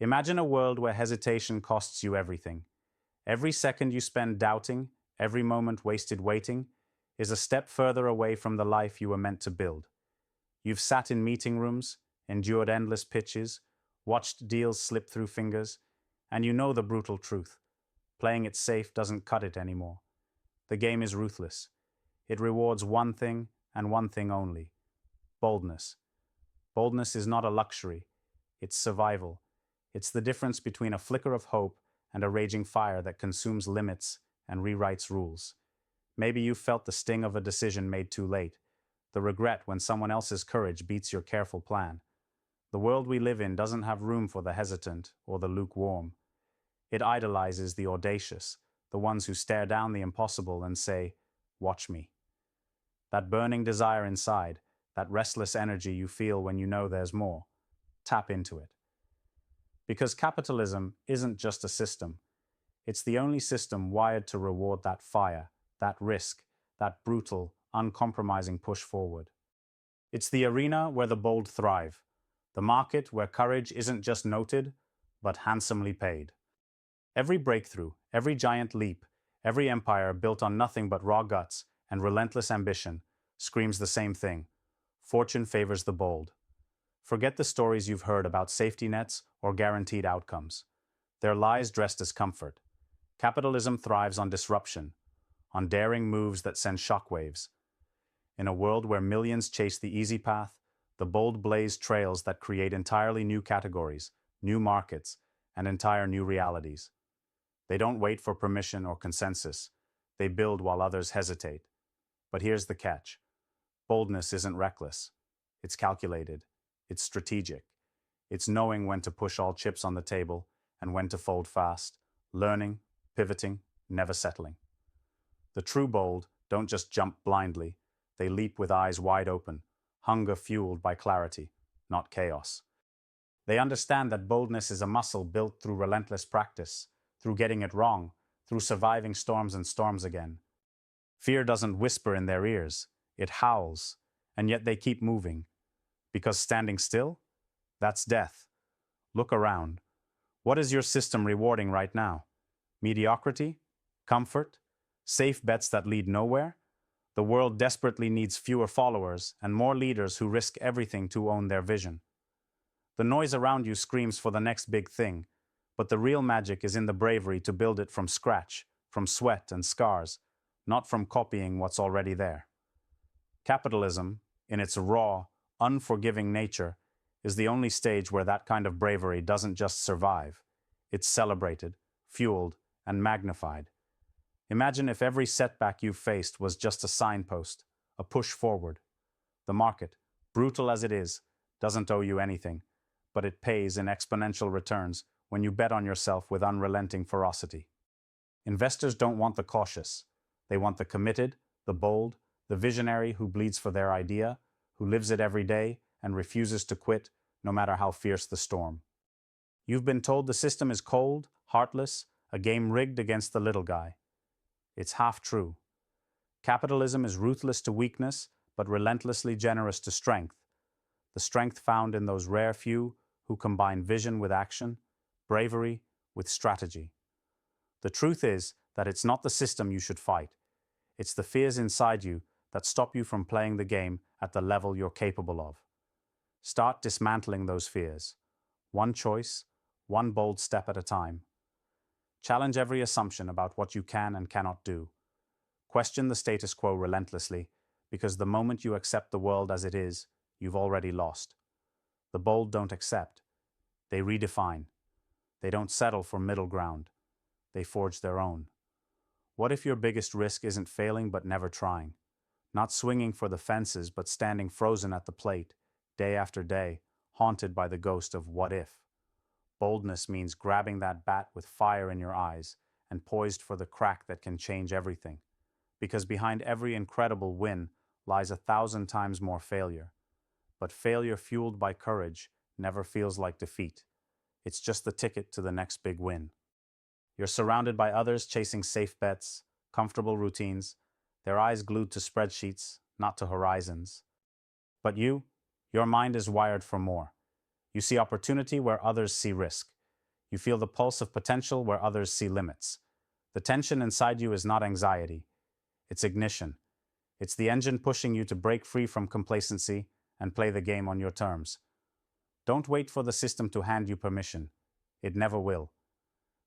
Imagine a world where hesitation costs you everything. Every second you spend doubting, every moment wasted waiting, is a step further away from the life you were meant to build. You've sat in meeting rooms, endured endless pitches, watched deals slip through fingers, and you know the brutal truth. Playing it safe doesn't cut it anymore. The game is ruthless. It rewards one thing and one thing only: boldness. Boldness is not a luxury, it's survival. It's the difference between a flicker of hope and a raging fire that consumes limits and rewrites rules. Maybe you felt the sting of a decision made too late, the regret when someone else's courage beats your careful plan. The world we live in doesn't have room for the hesitant or the lukewarm. It idolizes the audacious, the ones who stare down the impossible and say, "Watch me." That burning desire inside, that restless energy you feel when you know there's more, tap into it. Because capitalism isn't just a system, it's the only system wired to reward that fire, that risk, that brutal, uncompromising push forward. It's the arena where the bold thrive, the market where courage isn't just noted, but handsomely paid. Every breakthrough, every giant leap, every empire built on nothing but raw guts and relentless ambition screams the same thing: fortune favors the bold. Forget the stories you've heard about safety nets or guaranteed outcomes. They're lies dressed as comfort. Capitalism thrives on disruption, on daring moves that send shockwaves. In a world where millions chase the easy path, the bold blaze trails that create entirely new categories, new markets, and entire new realities. They don't wait for permission or consensus. They build while others hesitate. But here's the catch. Boldness isn't reckless. It's calculated. It's strategic. It's knowing when to push all chips on the table and when to fold fast, learning, pivoting, never settling. The true bold don't just jump blindly. They leap with eyes wide open, hunger fueled by clarity, not chaos. They understand that boldness is a muscle built through relentless practice, through getting it wrong, through surviving storms and storms again. Fear doesn't whisper in their ears, it howls, and yet they keep moving. Because standing still? That's death. Look around. What is your system rewarding right now? Mediocrity? Comfort? Safe bets that lead nowhere? The world desperately needs fewer followers and more leaders who risk everything to own their vision. The noise around you screams for the next big thing, but the real magic is in the bravery to build it from scratch, from sweat and scars, not from copying what's already there. Capitalism, in its raw, unforgiving nature, is the only stage where that kind of bravery doesn't just survive. It's celebrated, fueled, and magnified. Imagine if every setback you've faced was just a signpost, a push forward. The market, brutal as it is, doesn't owe you anything, but it pays in exponential returns when you bet on yourself with unrelenting ferocity. Investors don't want the cautious. They want the committed, the bold, the visionary who bleeds for their idea, who lives it every day and refuses to quit no matter how fierce the storm. You've been told the system is cold, heartless, a game rigged against the little guy. It's half true. Capitalism is ruthless to weakness, but relentlessly generous to strength. The strength found in those rare few who combine vision with action, bravery with strategy. The truth is that it's not the system you should fight. It's the fears inside you that stop you from playing the game at the level you're capable of. Start dismantling those fears. One choice, one bold step at a time. Challenge every assumption about what you can and cannot do. Question the status quo relentlessly, because the moment you accept the world as it is, you've already lost. The bold don't accept. They redefine. They don't settle for middle ground. They forge their own. What if your biggest risk isn't failing but never trying? Not swinging for the fences but standing frozen at the plate, day after day, haunted by the ghost of what if? Boldness means grabbing that bat with fire in your eyes and poised for the crack that can change everything. Because behind every incredible win lies 1,000 times more failure. But failure fueled by courage never feels like defeat. It's just the ticket to the next big win. You're surrounded by others chasing safe bets, comfortable routines, their eyes glued to spreadsheets, not to horizons. But your mind is wired for more. You see opportunity where others see risk. You feel the pulse of potential where others see limits. The tension inside you is not anxiety, it's ignition. It's the engine pushing you to break free from complacency and play the game on your terms. Don't wait for the system to hand you permission. It never will.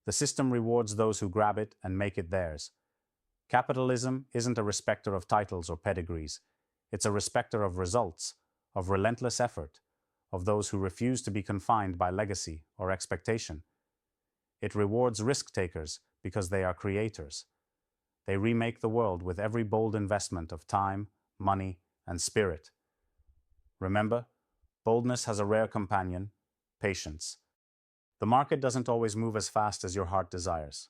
The system rewards those who grab it and make it theirs. Capitalism isn't a respecter of titles or pedigrees. It's a respecter of results, of relentless effort, of those who refuse to be confined by legacy or expectation. It rewards risk takers because they are creators. They remake the world with every bold investment of time, money, and spirit. Remember, boldness has a rare companion: patience. The market doesn't always move as fast as your heart desires.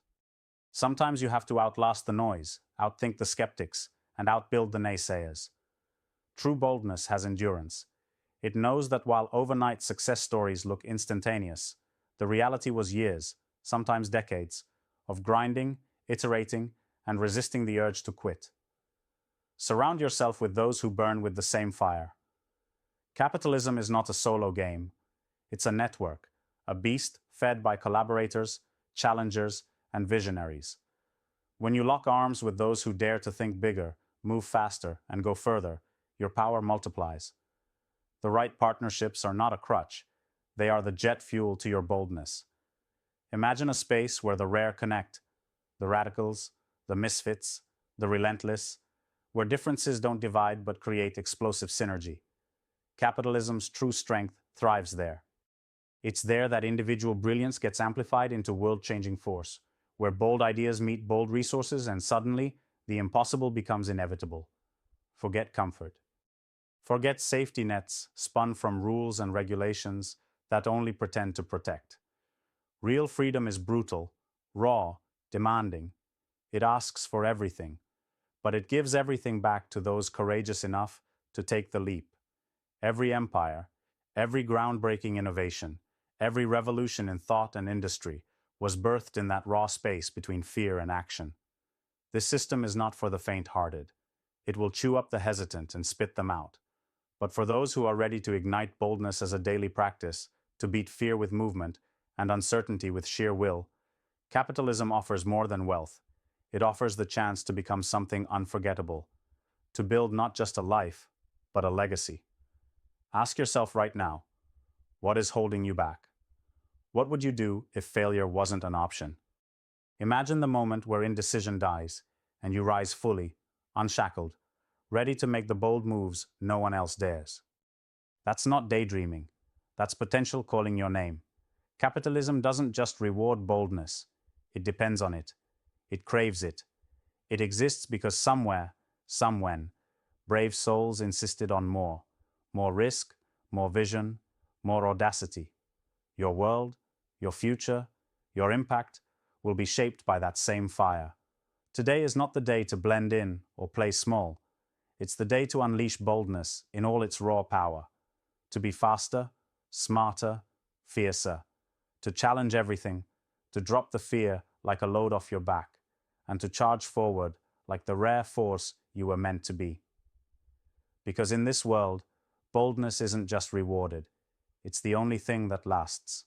Sometimes you have to outlast the noise, outthink the skeptics, and outbuild the naysayers. True boldness has endurance. It knows that while overnight success stories look instantaneous, the reality was years, sometimes decades, of grinding, iterating, and resisting the urge to quit. Surround yourself with those who burn with the same fire. Capitalism is not a solo game. It's a network, a beast fed by collaborators, challengers, and visionaries. When you lock arms with those who dare to think bigger, move faster, and go further, your power multiplies. The right partnerships are not a crutch. They are the jet fuel to your boldness. Imagine a space where the rare connect, the radicals, the misfits, the relentless, where differences don't divide but create explosive synergy. Capitalism's true strength thrives there. It's there that individual brilliance gets amplified into world-changing force, where bold ideas meet bold resources and suddenly the impossible becomes inevitable. Forget comfort. Forget safety nets spun from rules and regulations that only pretend to protect. Real freedom is brutal, raw, demanding. It asks for everything, but it gives everything back to those courageous enough to take the leap. Every empire, every groundbreaking innovation, every revolution in thought and industry was birthed in that raw space between fear and action. This system is not for the faint-hearted. It will chew up the hesitant and spit them out. But for those who are ready to ignite boldness as a daily practice, to beat fear with movement and uncertainty with sheer will, capitalism offers more than wealth. It offers the chance to become something unforgettable, to build not just a life, but a legacy. Ask yourself right now, what is holding you back? What would you do if failure wasn't an option? Imagine the moment where indecision dies and you rise fully, unshackled, ready to make the bold moves no one else dares. That's not daydreaming. That's potential calling your name. Capitalism doesn't just reward boldness. It depends on it. It craves it. It exists because somewhere, somewhen, brave souls insisted on more. More risk, more vision, more audacity. Your world, your future, your impact will be shaped by that same fire. Today is not the day to blend in or play small. It's the day to unleash boldness in all its raw power. To be faster, smarter, fiercer. To challenge everything, to drop the fear like a load off your back, and to charge forward like the rare force you were meant to be. Because in this world, boldness isn't just rewarded, it's the only thing that lasts.